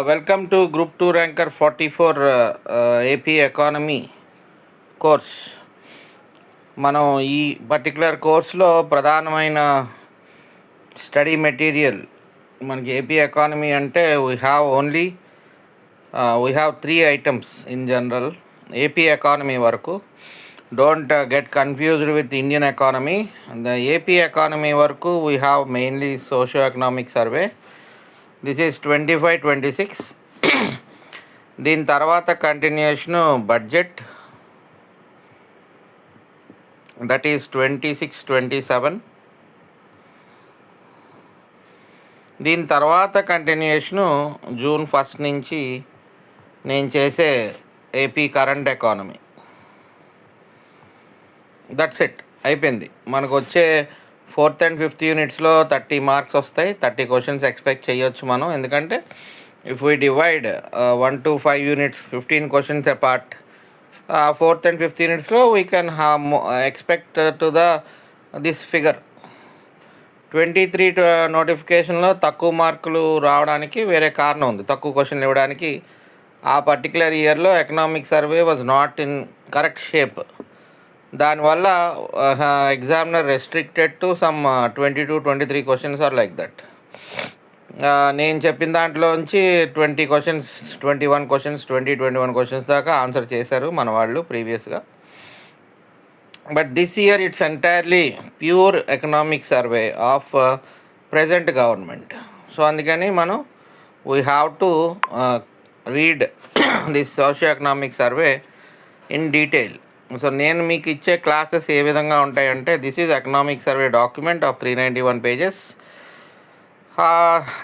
Welcome to group 2 ranker 44 AP economy course. మనం ఈ particular కోర్స్లో ప్రధానమైన స్టడీ మెటీరియల్ మనకి ఏపీ ఎకానమీ అంటే we have 3 items in general. AP economy వరకు, don't get confused with Indian economy. The AP economy వరకు we have mainly socio economic survey. This is 25-26. దీని తర్వాత కంటిన్యూషను బడ్జెట్, దట్ ఈస్ 26-27. దీని తర్వాత continuation June 1 నుంచి నేను చేసే AP current economy. That's it, అయిపోయింది. మనకు వచ్చే 4th and 5th యూనిట్స్లో 30 మార్క్స్ వస్తాయి. 30 క్వశ్చన్స్ ఎక్స్పెక్ట్ చేయొచ్చు మనం, ఎందుకంటే if we divide 1 to 5 units 15 questions apart, 4th and 5th యూనిట్స్లో we can expect to this figure. 23 నోటిఫికేషన్లో తక్కువ మార్కులు రావడానికి వేరే కారణం ఉంది. తక్కువ క్వశ్చన్లు ఇవ్వడానికి ఆ పర్టికులర్ ఇయర్లో economic survey was not in correct shape. దానివల్ల examiner restricted to some 22-23 questions or like that. నేను చెప్పిన దాంట్లోంచి 20 క్వశ్చన్స్, 21 క్వశ్చన్స్, 21 క్వశ్చన్స్ దాకా ఆన్సర్ చేశారు మన వాళ్ళు ప్రీవియస్గా. But this year it's entirely pure economic survey of present government. So అందుకని మనం we have to read this socio economic survey in detail. So నేను మీకు ఇచ్చే క్లాసెస్ ఏ విధంగా ఉంటాయంటే, this is economic survey document of 391 pages.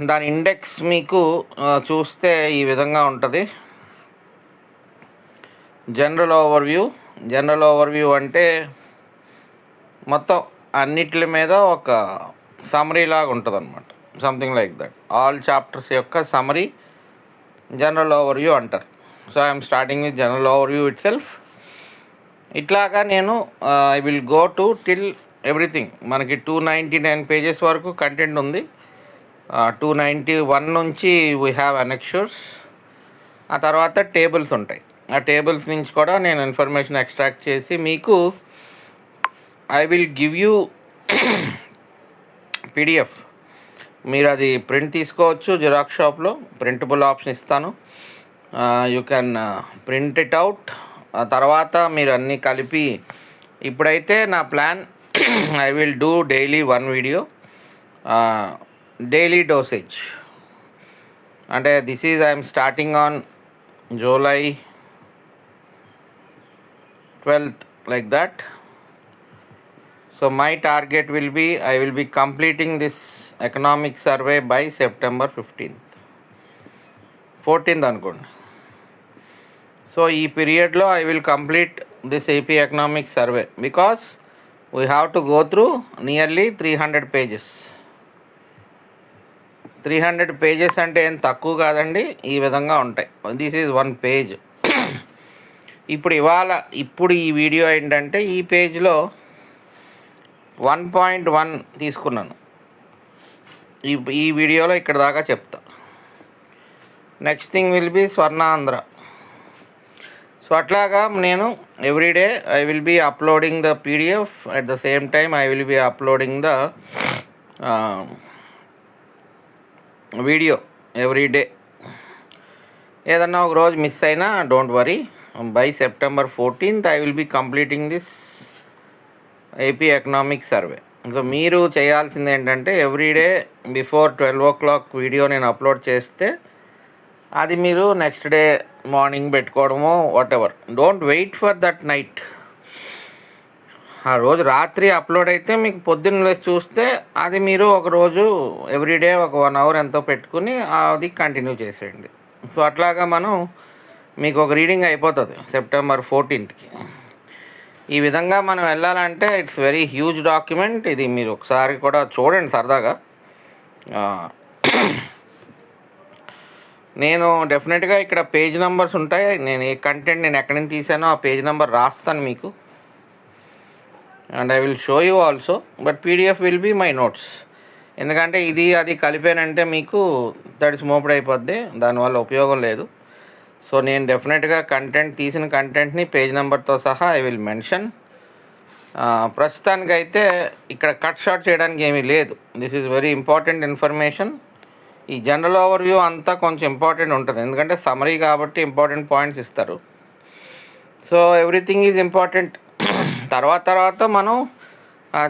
దాని index మీకు చూస్తే ఈ విధంగా ఉంటుంది. జనరల్ ఓవర్వ్యూ అంటే మొత్తం అన్నిటి మీద ఒక సమరీ లాగా ఉంటుంది అనమాట, something like that. All chapters యొక్క సమరీ జనరల్ ఓవర్వ్యూ అంటారు. So I'm starting with general overview it self. ఇట్లాగా నేను I will go to till everything. మనకి 299 పేజెస్ వరకు కంటెంట్ ఉంది. 291 నుంచి వీ హ్యావ్ అనెక్షర్స్. ఆ తర్వాత టేబుల్స్ ఉంటాయి. ఆ టేబుల్స్ నుంచి కూడా నేను ఇన్ఫర్మేషన్ ఎక్స్ట్రాక్ట్ చేసి మీకు I will give you PDF. మీరు అది ప్రింట్ తీసుకోవచ్చు జిరాక్స్ షాప్లో, ప్రింటబుల్ ఆప్షన్ ఇస్తాను. You can print it out. ఆ తర్వాత మీరు అన్నీ కలిపి, ఇప్పుడైతే నా plan I will do daily 1 video, daily dosage. అంటే this is I'm starting on July 12th like that. So my target will be, I will be completing this economic survey by September 15th, 14th అనుకోండి. So ఈ పీరియడ్లో I will complete this AP economic survey because we have to go through nearly 300 pages. 300 pages అంటే ఏం తక్కువ కాదండి. ఈ విధంగా ఉంటాయి. This is 1 page. ఇప్పుడు ఈ వీడియో ఏంటంటే, ఈ పేజ్లో 1.1 తీసుకున్నాను. ఈ వీడియోలో ఇక్కడ దాకా చెప్తా. Next thing will be Swarnandhra. So అట్లాగా నేను everyday I will be uploading the PDF. At the same time I will be uploading the video every day. ఏదన్నా ఒక రోజు మిస్ అయినా don't worry. By September 14th I will be completing this AP economic survey. So మీరు చేయాల్సింది ఏంటంటే, everyday before 12 o'clock video నేను upload చేస్తే అది మీరు నెక్స్ట్ డే మార్నింగ్ పెట్టుకోవడమో whatever. Don't wait for that night. ఆ రోజు రాత్రి అప్లోడ్ అయితే మీకు పొద్దున్న లేసి చూస్తే అది మీరు ఒకరోజు ఎవ్రీడే ఒక 1 hour ఎంతో పెట్టుకుని అది కంటిన్యూ చేసేయండి. సో అట్లాగా మీకు ఒక రీడింగ్ అయిపోతుంది September 14th. ఈ విధంగా మనం వెళ్ళాలంటే ఇట్స్ వెరీ హ్యూజ్ డాక్యుమెంట్. ఇది మీరు ఒకసారి కూడా చూడండి సరదాగా. నేను డెఫినెట్గా ఇక్కడ పేజ్ నెంబర్స్ ఉంటాయి. నేను ఏ కంటెంట్ నేను ఎక్కడి నుంచి తీసానో ఆ పేజ్ నెంబర్ రాస్తాను మీకు. And I will show you also, but PDF will be my notes. ఎందుకంటే ఇది అది కలిపానంటే మీకు తడిసి మోపుడు అయిపోద్ది, దానివల్ల ఉపయోగం లేదు. సో నేను డెఫినెట్గా తీసిన కంటెంట్ని పేజ్ నెంబర్తో సహా ఐ విల్ మెన్షన్. ప్రస్తుతానికైతే ఇక్కడ కట్ షార్ట్ చేయడానికి ఏమీ లేదు. This is very important information. ఈ జనరల్ ఓవర్వ్యూ అంతా కొంచెం ఇంపార్టెంట్ ఉంటుంది, ఎందుకంటే సమరీ కాబట్టి ఇంపార్టెంట్ పాయింట్స్ ఇస్తారు. So everything is important. తర్వాత మనం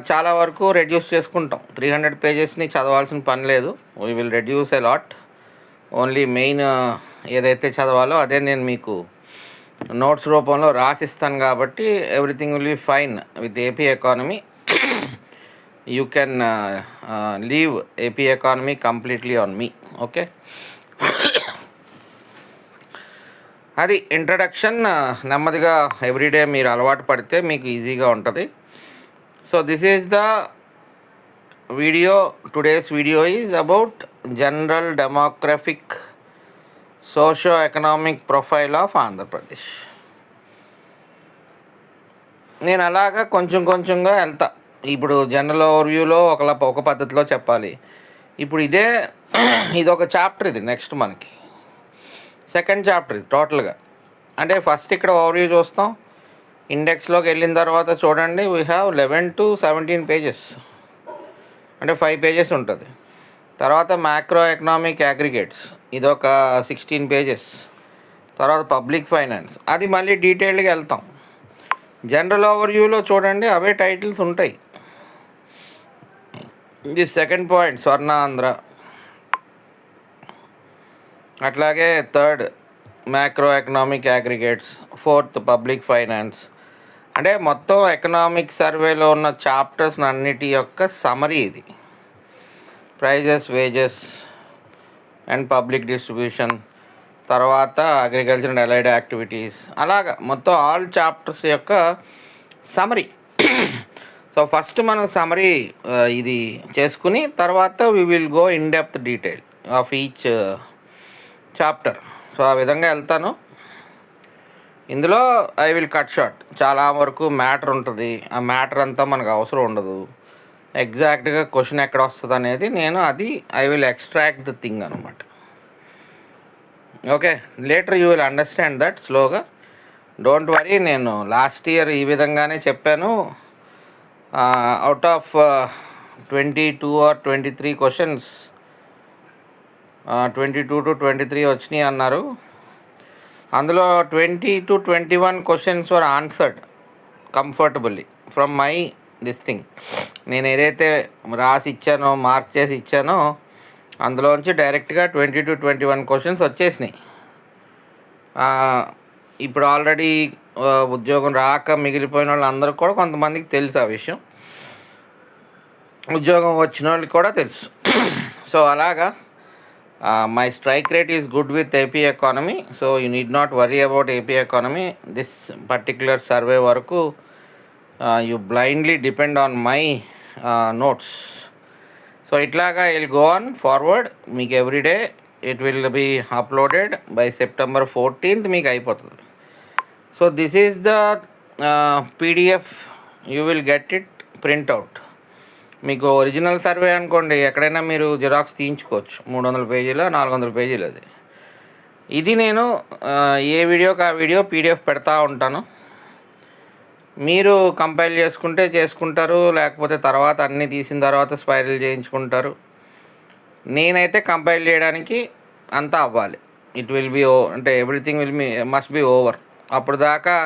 చాలా వరకు రెడ్యూస్ చేసుకుంటాం. 300 పేజెస్ని చదవాల్సిన పని లేదు. We will reduce a lot. Only main ఏదైతే చదవాలో అదే నేను మీకు నోట్స్ రూపంలో రాసిస్తాను కాబట్టి everything will be fine with AP economy. You can leave AP economy completely on me. Okay, అది ఇంట్రడక్షన్. నెమ్మదిగా ఎవ్రీడే మీరు అలవాటు పడితే మీకు ఈజీగా ఉంటుంది. So this is the video. Today's video is about general demographic socio economic profile of Andhra Pradesh. నేను అలాగా కొంచెంగా వెళ్తా. ఇప్పుడు జనరల్ ఓవర్వ్యూలో ఒక పద్ధతిలో చెప్పాలి. ఇప్పుడు ఇదొక చాప్టర్. ఇది నెక్స్ట్ మనకి సెకండ్ చాప్టర్ ఇది టోటల్గా. అంటే ఫస్ట్ ఇక్కడ ఓవర్వ్యూ చూస్తాం. ఇండెక్స్లోకి వెళ్ళిన తర్వాత చూడండి, వీ హ్యావ్ 11 to 17 పేజెస్, అంటే 5 పేజెస్ ఉంటుంది. తర్వాత మ్యాక్రో ఎకనామిక్ అగ్రిగేట్స్, ఇదొక 16 పేజెస్. తర్వాత పబ్లిక్ ఫైనాన్స్, అది మళ్ళీ డీటెయిల్డ్గా వెళ్తాం. జనరల్ ఓవర్వ్యూలో చూడండి అవే టైటిల్స్ ఉంటాయి. ఇది సెకండ్ పాయింట్ స్వర్ణాంధ్ర. అట్లాగే third macro economic aggregates, fourth public finance. అంటే మొత్తం ఎకనామిక్ సర్వేలో ఉన్న చాప్టర్స్ అన్నిటి యొక్క సమరీ ఇది. Prices, wages and public distribution, తర్వాత అగ్రికల్చర్ అండ్ అలైడ్ యాక్టివిటీస్, అలాగా మొత్తం ఆల్ చాప్టర్స్ యొక్క సమరీ. సో ఫస్ట్ మనం సమరీ ఇది చేసుకుని తర్వాత we will go in depth detail of each chapter. So ఆ విధంగా వెళ్తాను. ఇందులో ఐ విల్ కట్ షార్ట్. చాలా వరకు మ్యాటర్ ఉంటుంది. ఆ మ్యాటర్ అంతా మనకు అవసరం ఉండదు. ఎగ్జాక్ట్గా క్వశ్చన్ ఎక్కడ వస్తుంది అనేది I will extract the thing అనమాట. Okay, later you will understand that slowly. Don't worry, నేను లాస్ట్ ఇయర్ ఈ విధంగానే చెప్పాను. Out of 22 or 23 questions 22 to 23 వచ్చినాయి అన్నారు. అందులో 20 to 21 questions were answered comfortably from my thing. నేను ఏదైతే రాసి ఇచ్చానో, మార్క్ చేసి ఇచ్చానో అందులోంచి డైరెక్ట్గా 20 to 21 క్వశ్చన్స్ వచ్చేసినాయి. ఇప్పుడు ఆల్రెడీ ఉద్యోగం రాక మిగిలిపోయిన వాళ్ళందరూ కూడా కొంతమందికి తెలుసు ఆ విషయం, ఉద్యోగం వచ్చిన వాళ్ళకి కూడా తెలుసు. సో అలాగా my strike rate is good with AP economy. So you need not worry about AP economy. This particular survey వరకు you blindly depend on my notes. So ఇట్లాగా విల్ గో ఆన్ ఫార్వర్డ్. మీకు everyday it will be uploaded by September 14th మీకు అయిపోతుంది. So this is the PDF. You will get it printout. మీకు original survey అనుకోండి, ఎక్కడైనా మీరు xerox తీయించుకోవచ్చు. 300 పేజీలు 400 పేజీలు అది. ఇది నేను ఏ వీడియోకి ఆ వీడియో పీడిఎఫ్ పెడతా ఉంటాను. మీరు కంపైల్ చేసుకుంటారు, లేకపోతే తర్వాత అన్నీ తీసిన తర్వాత స్పైరల్ చేయించుకుంటారు. నేనైతే కంపైల్ చేయడానికి అంతా అవ్వాలి. ఇట్ విల్ బీ అంటే ఎవ్రీథింగ్ మస్ట్ బీ ఓవర్. అప్పుడు దాకా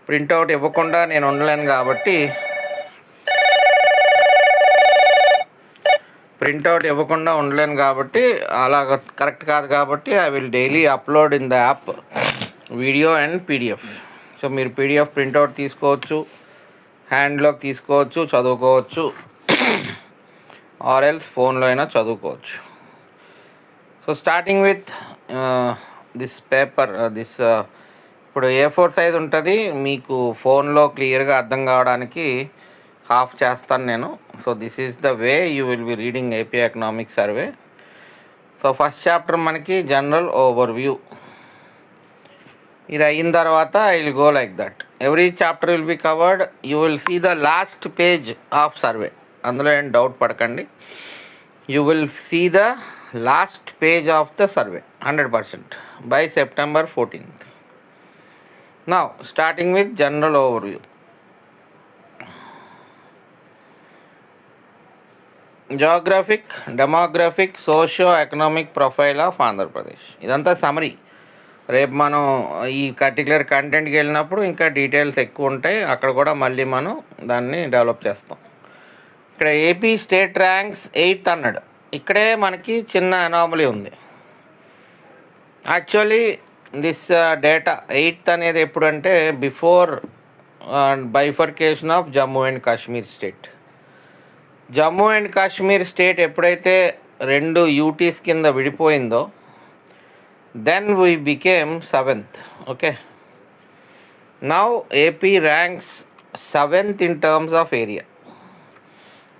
ప్రింట్అవుట్ ఇవ్వకుండా నేను ఉండలేను కాబట్టి అలాగ కరెక్ట్ కాదు కాబట్టి I will daily upload in the app video and PDF. So మీరు పీడిఎఫ్ ప్రింట్అవుట్ తీసుకోవచ్చు, హ్యాండ్లోకి తీసుకోవచ్చు, చదువుకోవచ్చు, ఆర్ ఎల్స్ ఫోన్లో అయినా చదువుకోవచ్చు. So starting with this paper, ఇప్పుడు A4 సైజ్ ఉంటుంది. మీకు ఫోన్లో క్లియర్గా అర్థం కావడానికి హాఫ్ చేస్తాను నేను. So this is the way you will be reading AP economic survey. So first chapter మనకి జనరల్ ఓవర్వ్యూ. ఇది అయిన తర్వాత I will go like that. Every chapter will be covered. You will see the last page of survey. అందులో ఏం doubt పడకండి. you will see the last page of the survey 100% by September 14th. Now starting with general overview. Geographic, demographic, socio-economic profile of Andhra Pradesh. ఇదంతా summary. రేపు మనం ఈ particular కంటెంట్కి వెళ్ళినప్పుడు ఇంకా details ఎక్కువ ఉంటాయి, అక్కడ కూడా మళ్ళీ మనం దాన్ని డెవలప్ చేస్తాం. ఇక్కడ ఏపీ స్టేట్ ర్యాంక్స్ 8th అన్నాడు. ఇక్కడే మనకి చిన్న అనామలీ ఉంది. యాక్చువల్లీ దిస్ డేటా 8th అనేది ఎప్పుడంటే before bifurcation of Jammu and Kashmir state. Jammu and Kashmir state ఎప్పుడైతే 2 యూటీస్ కింద విడిపోయిందో then we became 7th. Okay, now AP ranks 7th in terms of area.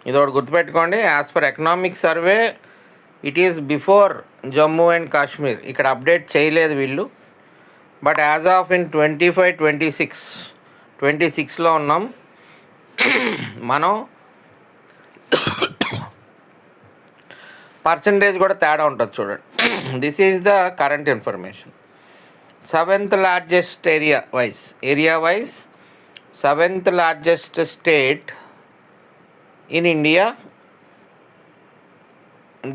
ఇది ఒకటి గుర్తుపెట్టుకోండి. As per economic survey it is before Jammu and Kashmir. ఇక్కడ update చేయలేదు వీళ్ళు. బట్ యాజ్ ఆఫ్ ఇన్ 25-26లో ఉన్నాం మనం. పర్సంటేజ్ కూడా తేడా ఉంటుంది చూడండి. This is the current information. 7th largest area wise 7th largest state in India,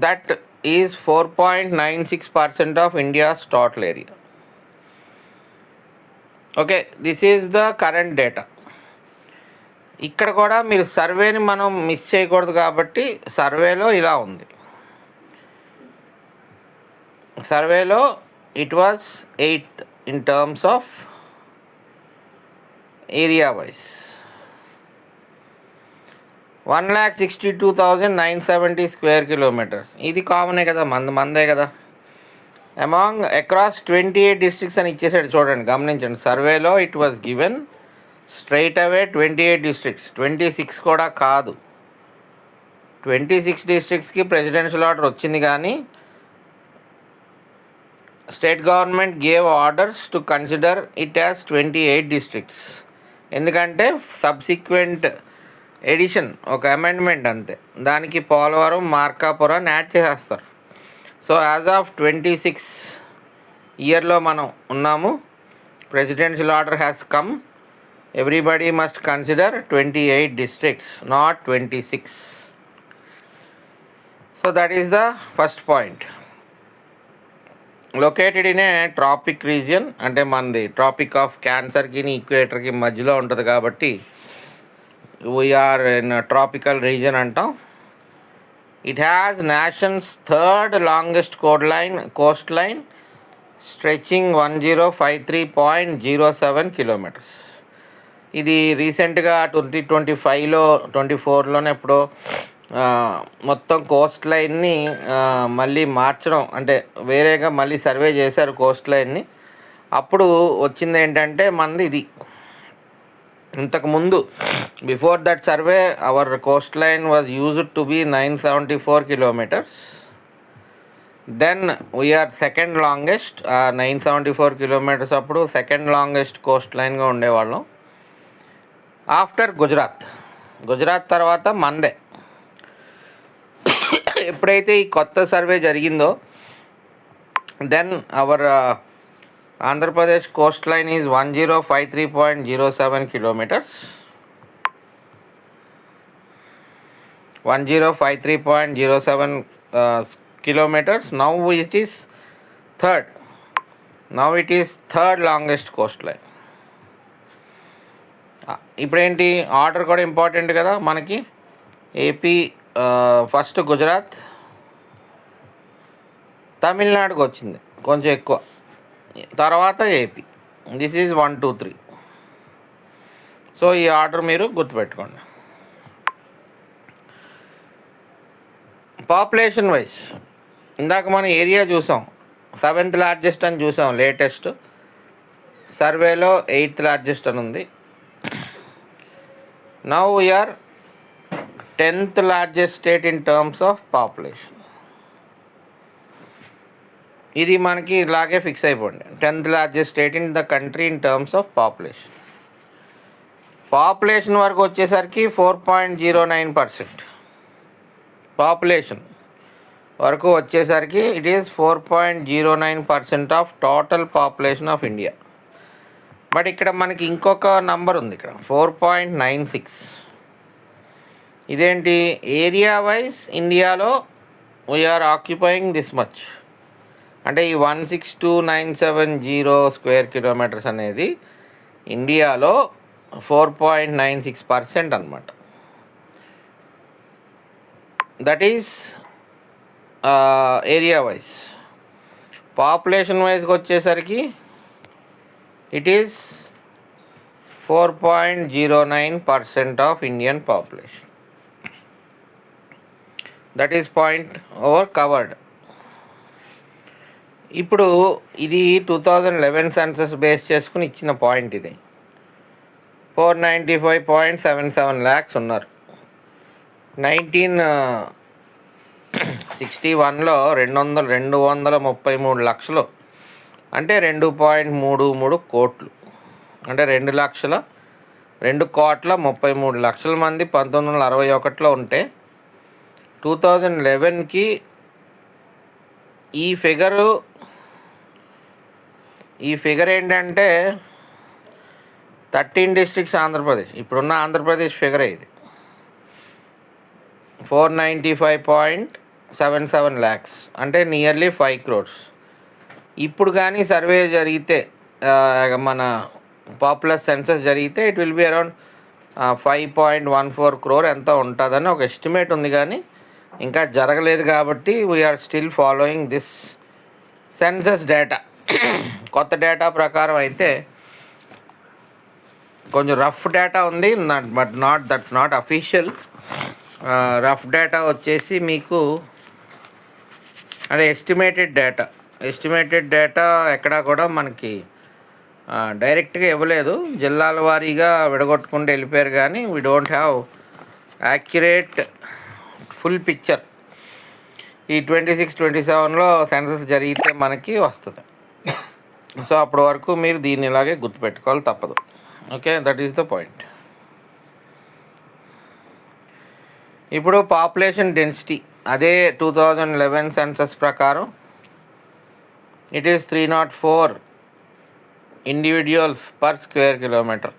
that is 4.96% of India's total area. Okay, this is the current data. ఇక్కడ కూడా మీరు సర్వేని మనం మిస్ చేయకూడదు కాబట్టి సర్వేలో ఇలా ఉంది. సర్వేలో it was 8th in terms of area wise. 1,62,970 square kilometres. ఇది కామనే కదా, మందే కదా. అమాంగ్ అక్రాస్ 28 డిస్ట్రిక్ట్స్ అని ఇచ్చేసాడు చూడండి, గమనించండి. సర్వేలో it was given straight away 28 districts, 26 కూడా కాదు. 26 డిస్ట్రిక్ట్స్కి ప్రెసిడెన్షియల్ ఆర్డర్ వచ్చింది, కానీ state government gave orders to consider it as 28 districts. ఎందుకంటే సబ్సిక్వెంట్ ఎడిషన్, ఒక అమెండ్మెంట్ అంతే. దానికి పోలవరం, మార్కాపురం యాడ్ చేసేస్తారు. సో యాజ్ ఆఫ్ 26 ఇయర్లో మనం ఉన్నాము. Presidential order has come. Everybody must consider 28 districts, not 26. So that is the first point. Located in a tropic region, అంటే మనది ట్రాపిక్ ఆఫ్ క్యాన్సర్కి ఈక్వేటర్కి మధ్యలో ఉంటుంది కాబట్టి వీఆర్ ఇన్ ట్రాపికల్ రీజన్ అంటాం. It has nations 3rd longest Coast line stretching 1053.07 kilometres. ఇది రీసెంట్గా 2025లో 24లోనే ఎప్పుడో మొత్తం కోస్ట్ లైన్ని మళ్ళీ మార్చడం, అంటే వేరేగా మళ్ళీ సర్వే చేశారు కోస్ట్ లైన్ని. అప్పుడు వచ్చింది ఏంటంటే మనది ఇది. ఇంతకుముందు before that survey our coastline was used to be 974 kilometres. Then we are second longest. 974 kilometres అప్పుడు సెకండ్ లాంగెస్ట్ కోస్ట్ లైన్గా ఉండేవాళ్ళం. ఆఫ్టర్ గుజరాత్ తర్వాత మందే. ఎప్పుడైతే ఈ కొత్త సర్వే జరిగిందో then our Andhra Pradesh coast line is 1053.07 kilometres. 1053.07 kilometers. Now it is third. Now it is third longest coastline. ఇప్పుడేంటి ఆర్డర్ కూడా ఇంపార్టెంట్ కదా మనకి. ఏపీ ఫస్ట్, గుజరాత్, తమిళనాడుకు వచ్చింది కొంచెం ఎక్కువ, తర్వాత ఏపీ. This is 1, 2, 3. సో ఈ ఆర్డర్ మీరు గుర్తుపెట్టుకోండి. పాపులేషన్ వైజ్ ఇందాక మనం ఏరియా చూసాం, 7th లార్జెస్ట్ అని చూసాం. లేటెస్ట్ సర్వేలో 8th లార్జెస్ట్ అని ఉంది. Now we are 10th largest state in terms of population. ఇది మనకి ఇలాగే ఫిక్స్ అయిపోండి. 10th largest state in the country in terms of population. Population వరకు వచ్చేసరికి 4.09% పాపులేషన్. వరకు వచ్చేసరికి it is 4.09% of total population of India. But ఇక్కడ మనకి ఇంకొక నంబర్ ఉంది, ఇక్కడ 4.96. ఇదేంటి? ఏరియా వైజ్ ఇండియాలో వీఆర్ ఆక్యుపయింగ్ దిస్ మచ్. అంటే ఈ 162,970 స్క్వేర్ కిలోమీటర్స్ అనేది ఇండియాలో 4.96% అనమాట. That is area wise. Population వైజ్కి వచ్చేసరికి it is 4.09% of Indian population. That is point over covered. ఇప్పుడు ఇది 2011 సెన్సస్ బేస్ చేసుకుని ఇచ్చిన పాయింట్. ఇది 495.77 lakhs ఉన్నారు. 1961లో 233 లక్షలు, అంటే 2.33 కోట్లు, అంటే 2,33,00,000 మంది 1961లో ఉంటే 2011కి ఈ ఫిగర్ ఏంటంటే 13 డిస్ట్రిక్ట్స్ ఆంధ్రప్రదేశ్. ఇప్పుడున్న ఆంధ్రప్రదేశ్ ఫిగరే ఇది. 495.77 lakhs, అంటే నియర్లీ 5 crores. ఇప్పుడు కానీ సర్వే జరిగితే, మన పాపులర్ సెన్సస్ జరిగితే it will be around 5.14 crore ఎంత ఉంటుందని ఒక ఎస్టిమేట్ ఉంది. కానీ ఇంకా జరగలేదు కాబట్టి we are still following this census data. కొత్త డేటా ప్రకారం అయితే కొంచెం రఫ్ డేటా ఉంది, that's not official. Rough data వచ్చేసి మీకు అంటే ఎస్టిమేటెడ్ డేటా ఎక్కడా కూడా మనకి డైరెక్ట్గా ఇవ్వలేదు. జిల్లాల వారీగా విడగొట్టుకుంటూ వెళ్ళిపోయారు, కానీ we don't have accurate full picture. ఈ 26-27లో సెన్సస్ జరిగితే మనకి వస్తుంది. సో అప్పటి వరకు మీరు దీన్ని ఇలాగే గుర్తుపెట్టుకోవాలి, తప్పదు. Okay, that is the point. ఇప్పుడు పాపులేషన్ డెన్సిటీ అదే 2011 సెన్సస్ ప్రకారం it is 304 individuals per square kilometre.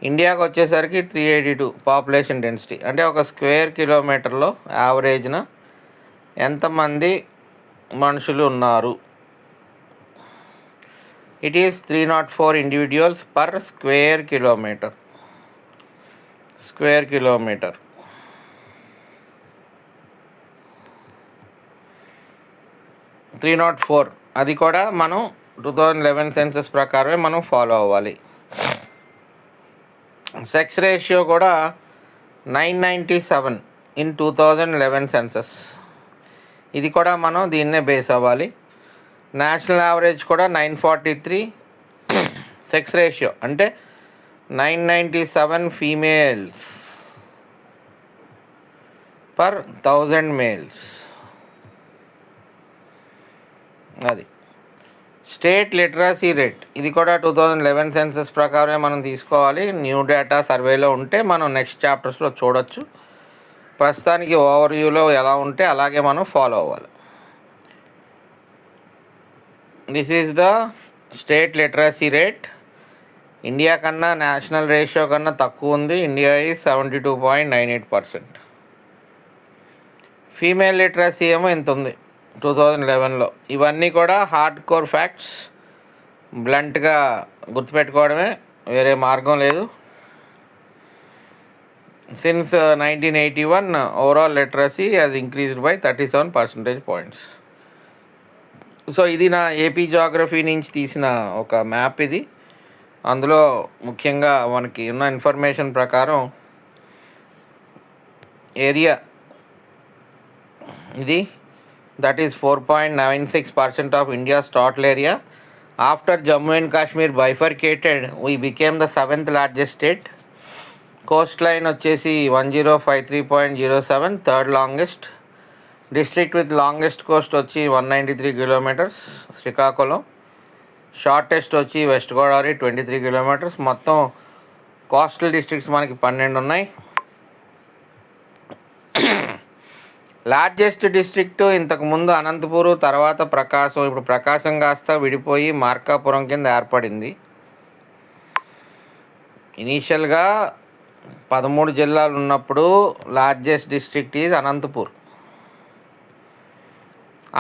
ఇండియాకి వచ్చేసరికి 382 పాపులేషన్ డెన్సిటీ. అంటే ఒక స్క్వేర్ కిలోమీటర్లో యావరేజ్న ఎంతమంది మనుషులు ఉన్నారు? It is 304 individuals per square kilometre. 304. అది కూడా మనం 2011 సెన్సస్ ప్రకారమే మనం ఫాలో అవ్వాలి. సెక్స్ రేషియో కూడా 997 ఇన్ 2011 సెన్సస్. ఇది కూడా మనం దీన్నే బేస్ అవ్వాలి. నేషనల్ యావరేజ్ కూడా 943 సెక్స్ రేషియో, అంటే 997 ఫీమేల్స్ పర్ 1000 మేల్స్. అది స్టేట్ లిటరసీ రేట్. ఇది కూడా 2011 సెన్సస్ ప్రకారమే మనం తీసుకోవాలి. న్యూ డేటా సర్వేలో ఉంటే మనం నెక్స్ట్ చాప్టర్స్లో చూడొచ్చు. ప్రస్తుతానికి ఓవర్వ్యూలో ఎలా ఉంటే అలాగే మనం ఫాలో అవ్వాలి. This is the state literacy rate. India కన్నా నేషనల్ రేషియో కన్నా తక్కువ ఉంది. India is 72.98%. ఫీమేల్ లిటరసీ ఏమో ఇంత ఉంది 2011లో. ఇవన్నీ కూడా హార్డ్ కోర్ ఫ్యాక్ట్స్, బ్లంట్గా గుర్తుపెట్టుకోవడమే, వేరే మార్గం లేదు. Since 1981 overall literacy has increased by 37 percentage points. So ఇది నా ఏపీ జాగ్రఫీ నుంచి తీసిన ఒక మ్యాప్. ఇది అందులో ముఖ్యంగా మనకి ఉన్న ఇన్ఫర్మేషన్ ప్రకారం ఏరియా ఇది that is 4.96% of India's total area. After Jammu and Kashmir bifurcated, we became the 7th largest state. Coastline వచ్చేసి 1053.07, third longest. District with longest coast వచ్చి 193 kilometers, శ్రీకాకుళం. షార్టెస్ట్ వచ్చి వెస్ట్ గోదావరి 23 kilometers. మొత్తం కోస్టల్ డిస్ట్రిక్ట్స్ మనకి 12 ఉన్నాయి. Largest district ఇంతకుముందు అనంతపూరు, తర్వాత ప్రకాశం. ఇప్పుడు ప్రకాశం కాస్త విడిపోయి మార్కాపురం కింద ఏర్పడింది. ఇనీషియల్గా 13 జిల్లాలు ఉన్నప్పుడు largest district is Anantapur.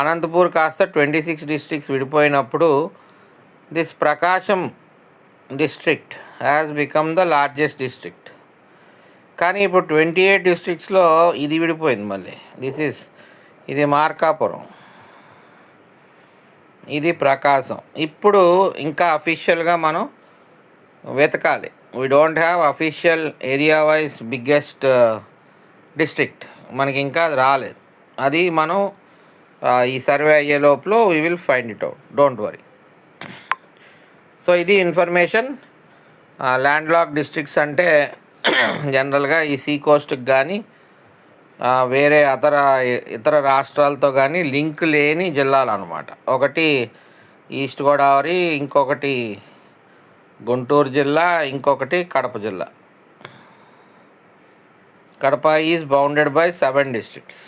Anantapur కాస్త 26 డిస్ట్రిక్ట్స్ విడిపోయినప్పుడు this Prakasam district has become the largest district. కానీ ఇప్పుడు 28 డిస్ట్రిక్ట్స్లో ఇది విడిపోయింది మళ్ళీ. ఇది మార్కాపురం, ఇది ప్రకాశం. ఇప్పుడు ఇంకా అఫీషియల్గా మనం వెతకాలి. We don't have official area wise biggest district. మనకి ఇంకా అది రాలేదు. అది మనం ఈ సర్వే అయ్యే లోపల we will find it out, don't worry. So ఇది ఇన్ఫర్మేషన్. ల్యాండ్ లాక్ డిస్ట్రిక్ట్స్ అంటే జనరల్గా ఈ సీ కోస్ట్కి కానీ వేరే ఇతర రాష్ట్రాలతో కానీ లింక్ లేని జిల్లాలు అనమాట. ఒకటి ఈస్ట్ గోదావరి, ఇంకొకటి గుంటూరు జిల్లా, ఇంకొకటి కడప జిల్లా. Kadapa is bounded by 7 districts.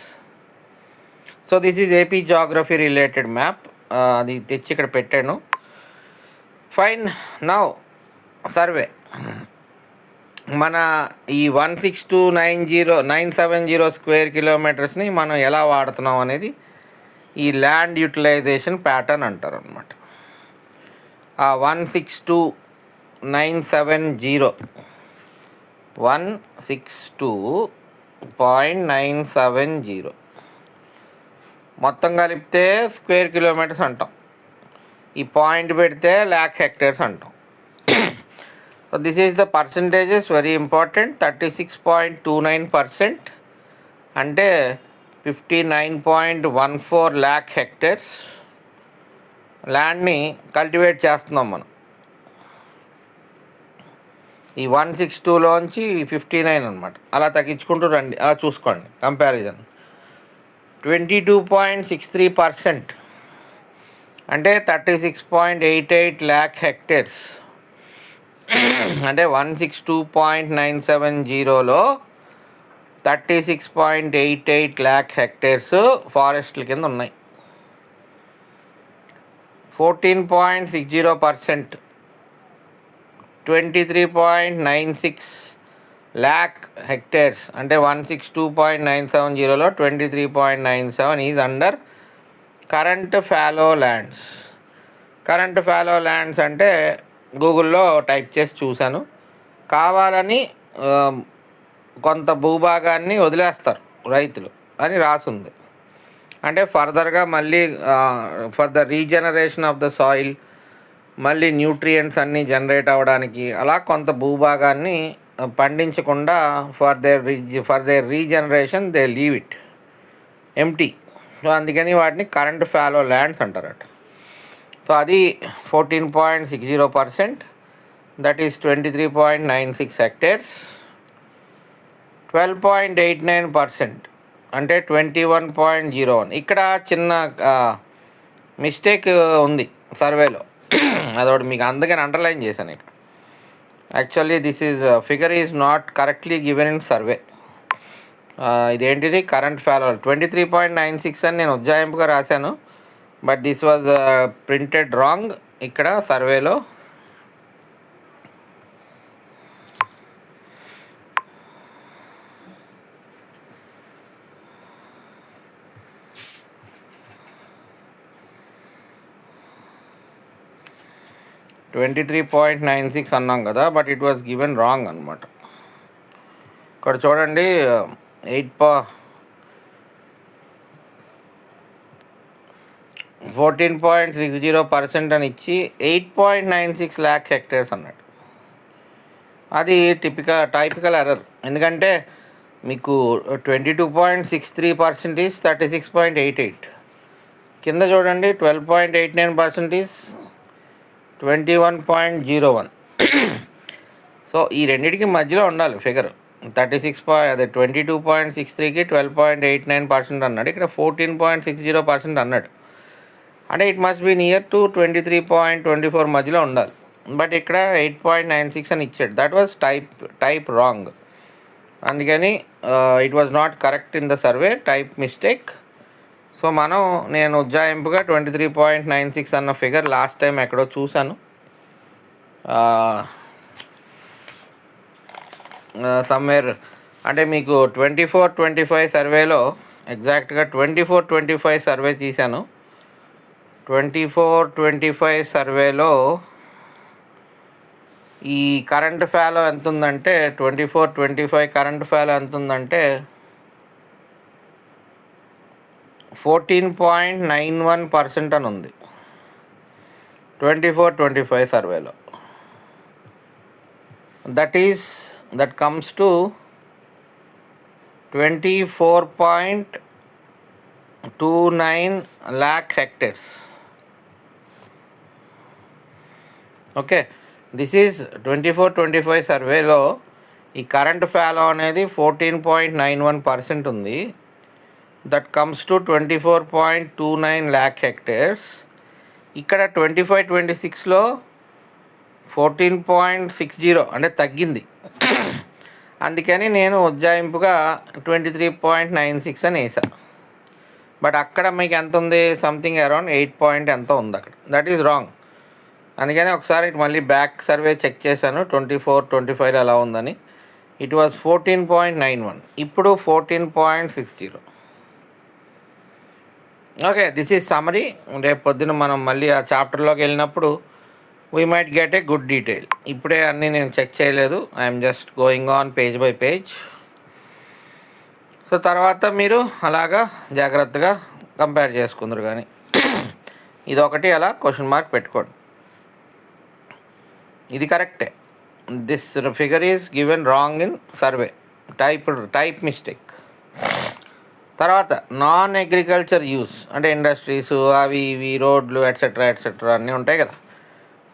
So this is AP geography related map. అది తెచ్చి ఇక్కడ పెట్టాను. ఫైన్. Now survey. మన ఈ 162,970 స్క్వేర్ కిలోమీటర్స్ని మనం ఎలా వాడుతున్నాం అనేది ఈ ల్యాండ్ యూటిలైజేషన్ ప్యాటర్న్ అంటారు అనమాట. ఆ 162.970 మొత్తం కలిపితే స్క్వేర్ కిలోమీటర్స్ అంటాం. ఈ పాయింట్ పెడితే ల్యాక్ హెక్టేర్స్ అంటాం. So this is the percentages, very important. 36.29% అంటే 59.14 ల్యాక్ హెక్టేర్స్ ల్యాండ్ని కల్టివేట్ చేస్తున్నాం మనం. ఈ 162లోంచి 59 అనమాట. అలా తగ్గించుకుంటూ రండి, అలా చూసుకోండి కంపారిజన్. 22.63% అంటే 36.88 ల్యాక్ హెక్టేర్స్. అంటే 162.970లో 36.88 ల్యాక్ హెక్టేర్స్ ఫారెస్ట్ల కింద ఉన్నాయి. 14.60% 23.96 ల్యాక్ హెక్టేర్స్. అంటే 162.970లో 23.97 is under current fallow lands. Current fallow lands అంటే గూగుల్లో టైప్ చేసి చూశాను. కావాలని కొంత భూభాగాన్ని వదిలేస్తారు రైతులు అని రాసుంది. అంటే ఫర్దర్గా మళ్ళీ for the regeneration of the soil, మళ్ళీ న్యూట్రియంట్స్ అన్నీ జనరేట్ అవ్వడానికి అలా కొంత భూభాగాన్ని పండించకుండా for their regeneration they leave it empty. So అందుకని వాటిని కరెంట్ ఫాలో ల్యాండ్స్ అంటారట. సో అది 14.60%, దట్ ఈస్ 23.96 హెక్టేర్స్. 12.89% అంటే 21.01. ఇక్కడ చిన్న మిస్టేక్ ఉంది సర్వేలో. అదొకటి మీకు అందుకని అండర్లైన్ చేశాను ఇక్కడ. Actually this is figure is not correctly given in survey. ఇదేంటిది కరెంట్ ఫాలో 23.96 అని నేను ఉజ్జాయింపుగా రాశాను. But this was printed wrong ఇక్కడ సర్వేలో. $23.96 అన్నాం కదా, but it was given wrong అనమాట. ఇక్కడ చూడండి 14.60% అని ఇచ్చి 8.96 ల్యాక్ హెక్టేర్స్ అన్నాడు. అది టైపికల్ ఎర్రర్. ఎందుకంటే మీకు 22.63% ఈజ్ 36.88. కింద చూడండి 12.89% ఈజ్ 21.01. సో ఈ రెండింటికి మధ్యలో ఉండాలి ఫిగర్. 22.63కి 12.89% అన్నాడు. ఇక్కడ 14.60% అన్నాడు. అంటే it must be near to 23.24 మధ్యలో ఉండాలి. బట్ ఇక్కడ 8.96 అని ఇచ్చాడు. That was type wrong. అందుకని it was not correct in the survey, type mistake. So నేను ఉజ్జాయింపుగా 23.96 అన్న ఫిగర్ లాస్ట్ టైం ఎక్కడో చూశాను. సమ్వేర్ అంటే మీకు 24-25 సర్వేలో ఎగ్జాక్ట్గా 24-25 సర్వే తీశాను. 24-25 సర్వేలో ఈ కరెంట్ ఫ్యాలో ఎంత ఉందంటే 24-25 కరెంట్ ఫ్యాలో ఎంత ఉందంటే 14.91% అని ఉంది 24-25 సర్వేలో. That comes to 24.29 lakh hectares. Okay, this is 24-25 సర్వేలో ఈ కరెంట్ ఫ్యాలో అనేది 14.91% ఉంది. That comes to 24.29 lakh hectares. ఇక్కడ 25-26లో 14.60 అంటే తగ్గింది. అందుకని నేను ఉజ్జాయింపుగా 23.96 అని వేసాను. బట్ అక్కడ మీకు ఎంత ఉంది, సంథింగ్ అరౌండ్ 8 పాయింట్ ఎంత ఉంది అక్కడ. That is wrong. అందుకని ఒకసారి మళ్ళీ బ్యాక్ సర్వే చెక్ చేశాను 24-25 ఎలా ఉందని. ఇట్ వాజ్ 14.91, ఇప్పుడు 14.60. Okay, this is summary. రేపు పొద్దున మనం మళ్ళీ ఆ చాప్టర్లోకి వెళ్ళినప్పుడు we might get a good detail. ఇప్పుడే అన్నీ నేను చెక్ చేయలేదు, I'm just going on page by page. So తర్వాత మీరు అలాగా జాగ్రత్తగా కంపేర్ చేసుకుందరు. కానీ ఇదొకటి అలా క్వశ్చన్ మార్క్ పెట్టుకోండి. ఇది కరెక్టే, this figure is given wrong in survey, type mistake. తర్వాత నాన్ అగ్రికల్చర్ యూస్ అంటే ఇండస్ట్రీస్ అవి ఇవి రోడ్లు ఎట్సెట్రా అన్నీ ఉంటాయి కదా,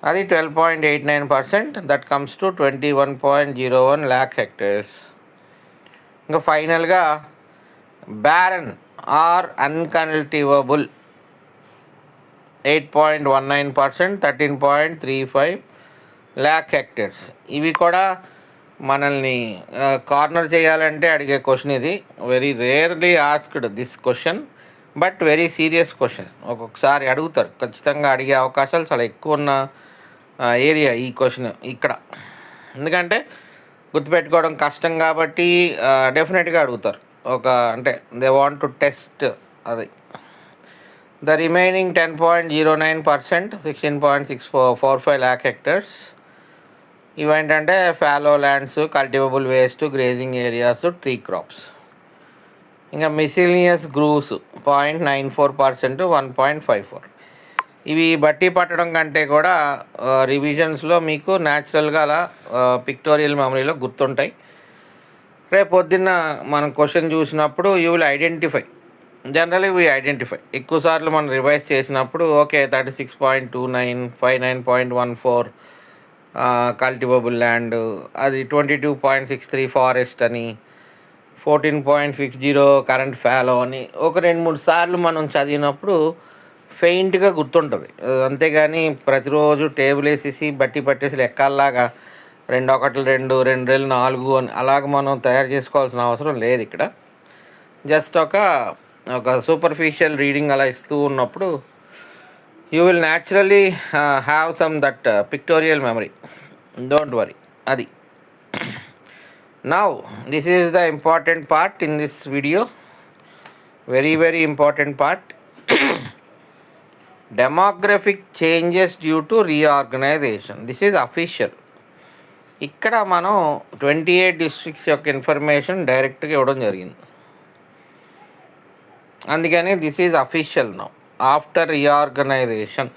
అది 12.89%. That comes to 21.01 lakh hectares. ఇంకా ఫైనల్గా బ్యారన్ ఆర్ అన్కల్టివబుల్ 8.19%, 13.35 lakh hectares. ఇవి కూడా మనల్ని కార్నర్ చేయాలంటే అడిగే క్వశ్చన్ ఇది. Very rarely asked this question, but very serious question. ఒక్కొక్కసారి అడుగుతారు, ఖచ్చితంగా అడిగే అవకాశాలు చాలా ఎక్కువ ఉన్న ఏరియా ఈ క్వశ్చన్ ఇక్కడ. ఎందుకంటే గుర్తుపెట్టుకోవడం కష్టం కాబట్టి డెఫినెట్గా అడుగుతారు. అంటే దే వాంట్ టు టెస్ట్ అది. The remaining 10.09%, 16.645 lakh hectares. ఇవేంటంటే follow lands, cultivable waste, grazing areas, tree crops. ఇంకా మిసిలినియస్ గ్రూవ్స్ 0.94%, 1.54. ఇవి బట్టి పట్టడం కంటే కూడా రివిజన్స్లో మీకు న్యాచురల్గా అలా పిక్టోరియల్ మెమరీలో గుర్తుంటాయి. రేపు పొద్దున్న మనం క్వశ్చన్ చూసినప్పుడు you will identify. Generally we identify ఎక్కువసార్లు మనం రివైజ్ చేసినప్పుడు ఓకే 36.29, 59.14 కల్టివబుల్ ల్యాండ్, అది 22.63 ఫారెస్ట్ అని, 14.60 కరెంట్ ఫ్యాలో అని ఒక 2-3 సార్లు మనం చదివినప్పుడు ఫెయింట్గా గుర్తుంటుంది. అంతేగాని ప్రతిరోజు టేబుల్ వేసేసి బట్టి పట్టేసి లెక్కల్లాగా 2 1 2 2 2 4 అని అలాగ మనం తయారు చేసుకోవాల్సిన అవసరం లేదు. ఇక్కడ జస్ట్ ఒక సూపర్ఫిషియల్ రీడింగ్ అలా ఇస్తూ ఉన్నప్పుడు you will naturally have some that pictorial memory. Don't worry. అది now this is the important part in this video, very very important part. Demographic changes due to reorganization. This is official. ఇక్కడ మనం 28 districts యొక్క information డైరెక్ట్గా ఇవ్వడం జరిగింది. అందుకని this is official now. After reorganisation,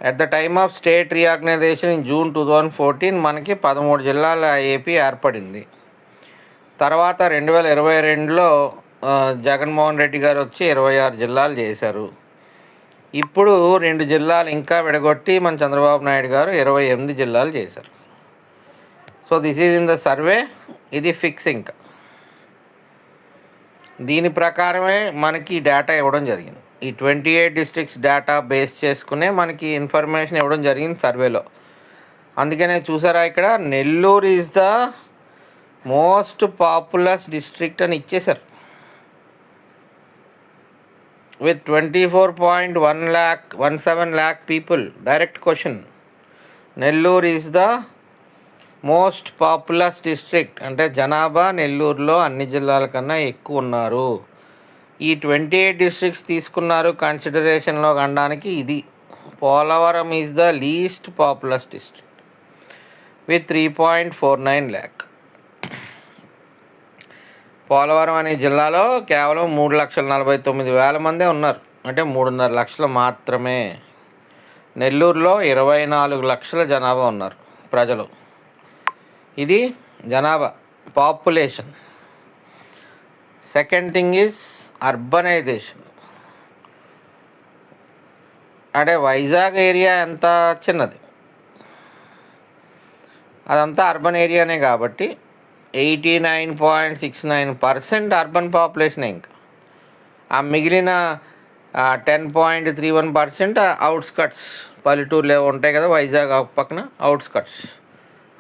at the time of state reorganisation in June 2014 మనకి 13 జిల్లాల AP ఏర్పడింది. తర్వాత 2022లో జగన్మోహన్ రెడ్డి గారు వచ్చి 26 జిల్లాలు చేశారు. ఇప్పుడు 2 జిల్లాలు ఇంకా విడగొట్టి మన చంద్రబాబు నాయుడు గారు 28 జిల్లాలు చేశారు. So this is in the survey. ఇది ఫిక్స్. ఇంకా దీని ప్రకారమే మనకి డేటా ఇవ్వడం జరిగింది. ఈ 28 డిస్ట్రిక్ట్స్ డేటా బేస్ చేసుకునే మనకి ఇన్ఫర్మేషన్ ఇవ్వడం జరిగింది సర్వేలో. అందుకనే చూసారా ఇక్కడ Nellore is the most populous district అని ఇచ్చేశారు with 24.17 lakh people. Direct question. Nellore is the most populous district, అంటే జనాభా నెల్లూరులో అన్ని జిల్లాల కన్నా ఎక్కువ ఉన్నారు. ఈ 28 డిస్ట్రిక్ట్స్ తీసుకున్నారు కన్సిడరేషన్లో అనడానికి. ఇది Polavaram is the least populous district with 3.49 lakh. Polavaram అనే జిల్లాలో కేవలం 3,49,000 మందే ఉన్నారు, అంటే 3.5 లక్షలు మాత్రమే. నెల్లూరులో 24 లక్షల జనాభా ఉన్నారు ప్రజలు. ఇది జనాభా, population. Second thing is urbanisation. అంటే వైజాగ్ ఏరియా ఎంత చిన్నది, అదంతా అర్బన్ ఏరియానే కాబట్టి 89.69% అర్బన్ పాపులేషనే. ఇంకా ఆ మిగిలిన 10.31% అవుట్స్కట్స్, పల్లెటూరులో ఉంటాయి కదా వైజాగ్ పక్కన అవుట్స్కట్స్.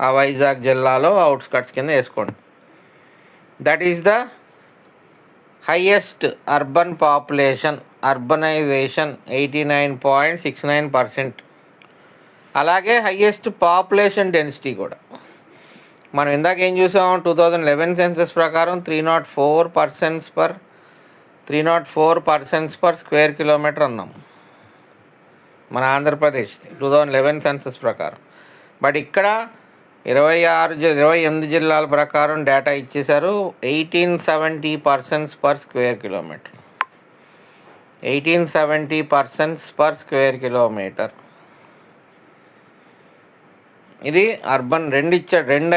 ఆ వైజాగ్ జిల్లాలో అవుట్స్కట్స్ కింద వేసుకోండి. That is the highest urban population, urbanisation 89.69%. అలాగే హైయెస్ట్ పాపులేషన్ డెన్సిటీ కూడా. మనం ఇందాక ఏం చూసాం, 2011 సెన్సస్ ప్రకారం 304 పర్సన్స్ పర్ స్క్వేర్ కిలోమీటర్ అన్నాం మన ఆంధ్రప్రదేశ్ 2011 సెన్సస్ ప్రకారం. బట్ ఇక్కడ 28 జిల్లాల ప్రకారం డేటా ఇచ్చేశారు. 1870 persons per square kilometre. 1870 persons per square kilometre. ఇది అర్బన్. రెండు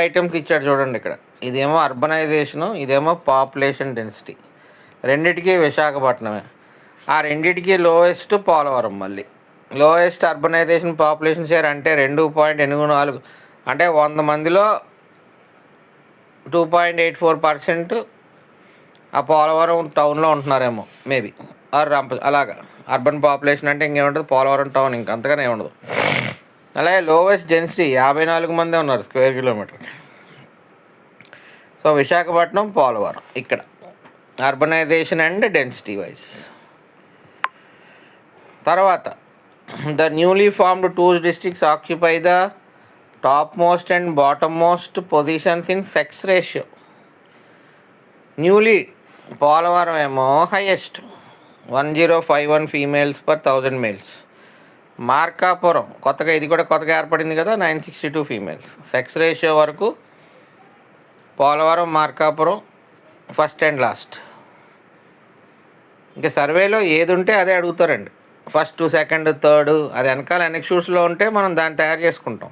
ఐటమ్స్ ఇచ్చాడు చూడండి ఇక్కడ. ఇదేమో అర్బనైజేషను, ఇదేమో పాపులేషన్ డెన్సిటీ. రెండిటికి విశాఖపట్నమే. ఆ రెండిటికి లోయెస్ట్ పోలవరం. మళ్ళీ లోయెస్ట్ అర్బనైజేషన్ పాపులేషన్ షేర్ అంటే 2.84, అంటే 100 మందిలో 2.84% ఆ పోలవరం టౌన్లో ఉంటున్నారేమో మేబీ, ఆర్ అలాగా. అర్బన్ పాపులేషన్ అంటే ఇంకేముంటుంది, పోలవరం టౌన్, ఇంకా అంతగానే ఉండదు. అలాగే లోవెస్ట్ డెన్సిటీ 54 మందే ఉన్నారు square kilometer. So Visakhapatnam, Polavaram ఇక్కడ అర్బనైజేషన్ అండ్ డెన్సిటీ వైజ్. తర్వాత the newly formed 2 districts occupy the top most and bottom most positions in sex ratio. Newly Polavaram ఏమో highest 1051 females per 1000 males. Markapuram కొత్తగా, ఇది కూడా కొత్తగా ఏర్పడింది కదా, 962 ఫీమేల్స్. సెక్స్ రేషియో వరకు Polavaram, Markapuram first and last. ఇంకా సర్వేలో ఏది ఉంటే అదే అడుగుతారండి. ఫస్ట్, సెకండ్, థర్డ్ అది వెనకాల ఎనెక్స్యూర్స్లో ఉంటే మనం దాన్ని తయారు చేసుకుంటాం.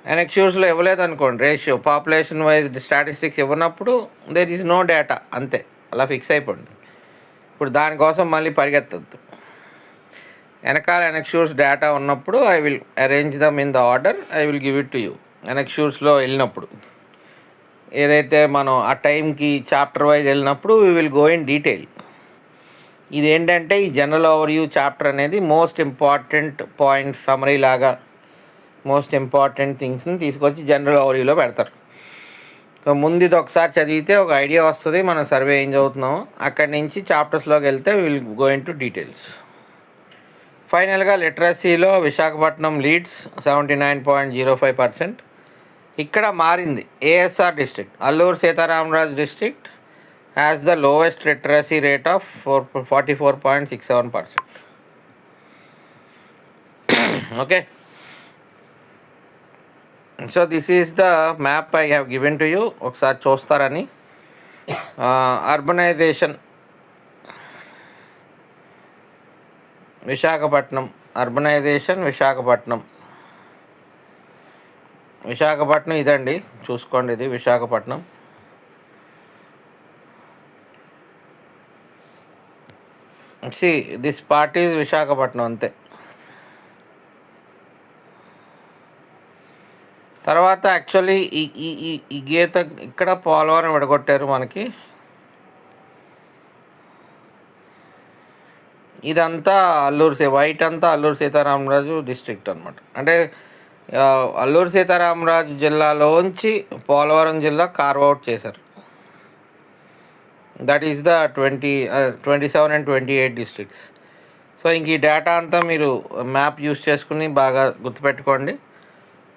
ఎనెక్స్యూర్స్లో ఇవ్వలేదు అనుకోండి, రేషియో పాపులేషన్ వైజ్ స్టాటిస్టిక్స్ ఇవ్వనప్పుడు దేర్ ఈజ్ నో డేటా, అంతే, అలా ఫిక్స్ అయిపోయింది. ఇప్పుడు దానికోసం మళ్ళీ పరిగెత్తద్దు. వెనకాల ఎనెక్స్యూర్స్ డేటా ఉన్నప్పుడు I will arrange them in the order, I will give it to you. ఎనెక్స్యూర్స్లో వెళ్ళినప్పుడు ఏదైతే మనం ఆ టైంకి చాప్టర్ వైజ్ వెళ్ళినప్పుడు we will go in detail. ఇదేంటంటే ఈ జనరల్ ఓవర్వ్యూ చాప్టర్ అనేది మోస్ట్ ఇంపార్టెంట్ పాయింట్స్ సమ్మరీ లాగా, మోస్ట్ ఇంపార్టెంట్ థింగ్స్ని తీసుకొచ్చి జనరల్ ఓవర్వ్యూలో పెడతారు. సో ముందు ఇది ఒకసారి చదివితే ఒక ఐడియా వస్తుంది మనం సర్వే ఏం చదువుతున్నామో. అక్కడి నుంచి చాప్టర్స్లోకి వెళ్తే will go into details. ఫైనల్గా లిటరసీలో విశాఖపట్నం లీడ్స్ 79.05%. ఇక్కడ మారింది. ASR district, Alluri Sitaramaraju district has the lowest literacy rate of 44.67%. Okay, so this is the map I have given to you. ఒకసారి చూస్తారని. Urbanization Visakhapatnam, urbanization Visakhapatnam. విశాఖపట్నం ఇదండి, చూసుకోండి, ఇది Visakhapatnam. See this part is Visakhapatnam, అంతే. తర్వాత యాక్చువల్లీ ఈ ఈ ఈ గీత ఇక్కడ పోలవరం విడగొట్టారు మనకి. ఇదంతా వైట్ అంతా అల్లూరు సీతారామరాజు డిస్ట్రిక్ట్ అనమాట. అంటే అల్లూరు సీతారామరాజు జిల్లాలోంచి పోలవరం జిల్లా కార్వ్ అవుట్ చేశారు. That is the 27 and 28 districts. So ఇంక ఈ డేటా అంతా మీరు మ్యాప్ యూస్ చేసుకుని బాగా గుర్తుపెట్టుకోండి.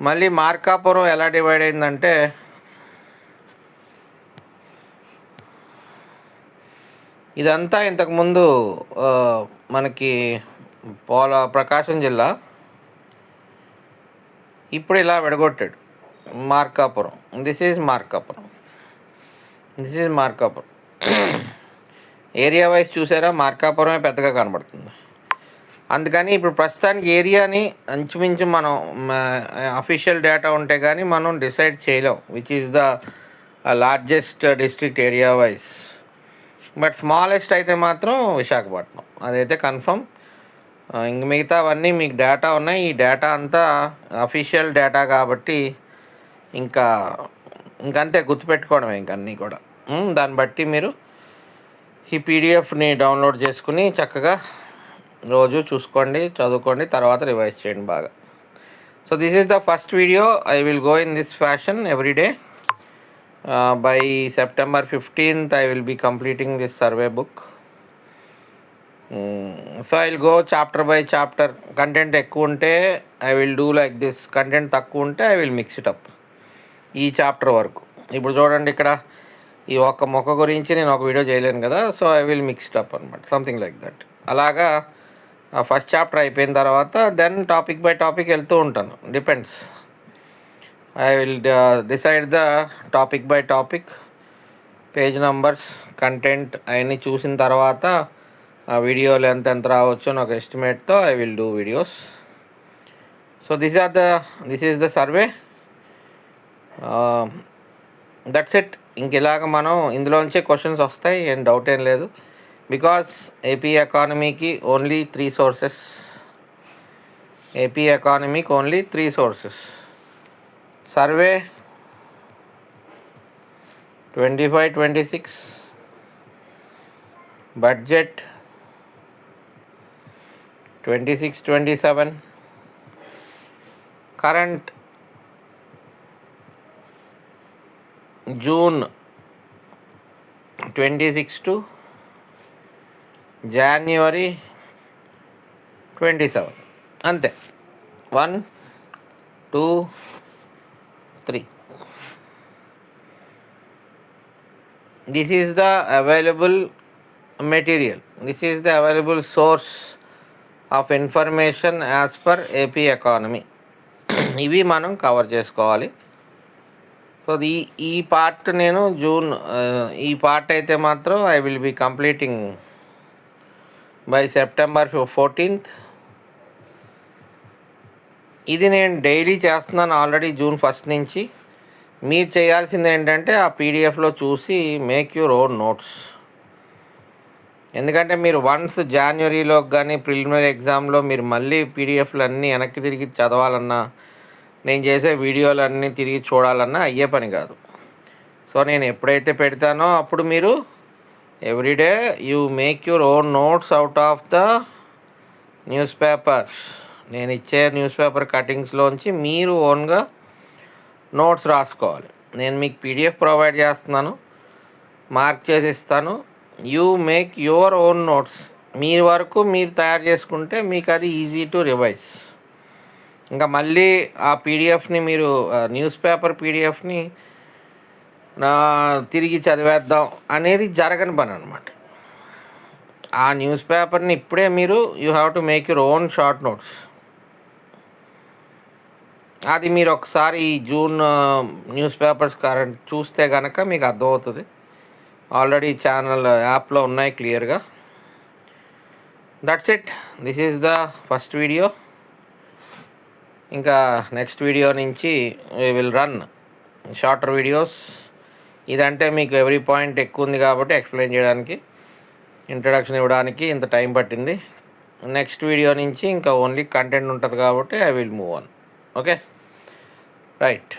మళ్ళీ మార్కాపురం ఎలా డివైడ్ అయిందంటే, ఇదంతా ఇంతకుముందు మనకి ప్రకాశం జిల్లా, ఇప్పుడు ఇలా విడగొట్టాడు Markapuram. This is Markapuram. Area wise చూసారా, మార్కాపురమే పెద్దగా కనబడుతుంది. అందుకని ఇప్పుడు ప్రస్తుతానికి ఏరియాని ఇంచుమించు మనం అఫీషియల్ డేటా ఉంటే కానీ మనం డిసైడ్ చేయలేం which is the largest district area wise. But smallest అయితే మాత్రం విశాఖపట్నం, అదైతే కన్ఫర్మ్. ఇంక మిగతావన్నీ మీకు డేటా ఉన్నాయి. ఈ డేటా అంతా అఫీషియల్ డేటా కాబట్టి ఇంకంతే, గుర్తుపెట్టుకోవడమే ఇంకన్నీ కూడా. దాన్ని బట్టి మీరు ఈ పీడిఎఫ్ని డౌన్లోడ్ చేసుకుని చక్కగా రోజు చూసుకోండి, చదువుకోండి, తర్వాత రివైజ్ చేయండి బాగా. So this is the first video. I will go in this fashion every day. By September 15th I will be completing this survey book. So I will go chapter by chapter. Content ఎక్కువ ఉంటే I will do like this, content తక్కువ ఉంటే I will mix it up ఈ chapter వరకు. ఇప్పుడు చూడండి, ఇక్కడ ఈ ఒక్క మొక్క గురించి నేను ఒక వీడియో చేయలేను కదా, so I will mix it up అనమాట, సంథింగ్ లైక్ దట్. అలాగా ఫస్ట్ చాప్టర్ అయిపోయిన తర్వాత దెన్ టాపిక్ బై టాపిక్ వెళ్తూ ఉంటాను. Depends, I will decide the topic by topic, page numbers, content అవన్నీ చూసిన తర్వాత ఆ వీడియో లెంత్ ఎంత రావచ్చు అని ఒక ఎస్టిమేట్తో I will do videos. So this is the survey. That's it. ఇంక ఇలాగ మనం ఇందులోంచే క్వశ్చన్స్ వస్తాయి, ఏం డౌట్ ఏం లేదు. బికాస్ ఏపీ ఎకానమీకి ఓన్లీ 3 సోర్సెస్. ఏపీ ఎకానమీకి only 3 sources: survey 25-26, budget 26-27, current June 26 to January 27. అంతే, 1, 2, 3. This is the available material. This is the available source of information as per AP economy. ఇవి మనం cover చేసుకోవాలి. So ఈ part నేను ఈ part అయితే మాత్రం I will be completing by September 14th. ఇది నేను డైలీ చేస్తున్నాను ఆల్రెడీ June 1st నుంచి. మీరు చేయాల్సింది ఏంటంటే ఆ పీడిఎఫ్లో చూసి మేక్ యువర్ ఓన్ నోట్స్. ఎందుకంటే మీరు వన్స్ జాన్వరిలోకి కానీ ప్రిలిమినరీ ఎగ్జామ్లో మీరు మళ్ళీ పీడిఎఫ్లు అన్నీ వెనక్కి తిరిగి చదవాలన్నా, నేను చేసే వీడియోలన్నీ తిరిగి చూడాలన్నా అయ్యే పని కాదు. సో నేను ఎప్పుడైతే పెడతానో అప్పుడు మీరు everyday you make your own notes out of the news papers. నేను ఇచ్చే న్యూస్ పేపర్ కటింగ్స్లోంచి మీరు ఓన్గా నోట్స్ రాసుకోవాలి. నేను మీకు పీడిఎఫ్ ప్రొవైడ్ చేస్తున్నాను, మార్క్ చేసి ఇస్తాను. You make your own notes. మీ వరకు మీరు తయారు చేసుకుంటే మీకు అది ఈజీ టు రివైజ్. ఇంకా మళ్ళీ ఆ పీడిఎఫ్ని మీరు న్యూస్ పేపర్ పీడిఎఫ్ని తిరిగి చదివేద్దాం అనేది జరగని పని అనమాట. ఆ న్యూస్ పేపర్ని ఇప్పుడే మీరు you have to make your own short notes. అది మీరు ఒకసారి ఈ జూన్ న్యూస్ పేపర్స్ కరెంట్ చూస్తే కనుక మీకు అర్థమవుతుంది. ఆల్రెడీ ఛానల్ యాప్లో ఉన్నాయి క్లియర్గా. That's it. This is the first video. ఇంకా నెక్స్ట్ వీడియో నుంచి we will run shorter videos. ఇదంటే మీకు ఎవ్రీ పాయింట్ ఎక్కువ ఉంది కాబట్టి ఎక్స్ప్లెయిన్ చేయడానికి, ఇంట్రడక్షన్ ఇవ్వడానికి ఇంత టైం పట్టింది. నెక్స్ట్ వీడియో నుంచి ఇంకా ఓన్లీ కంటెంట్ ఉంటుంది కాబట్టి I will move on. Okay, right.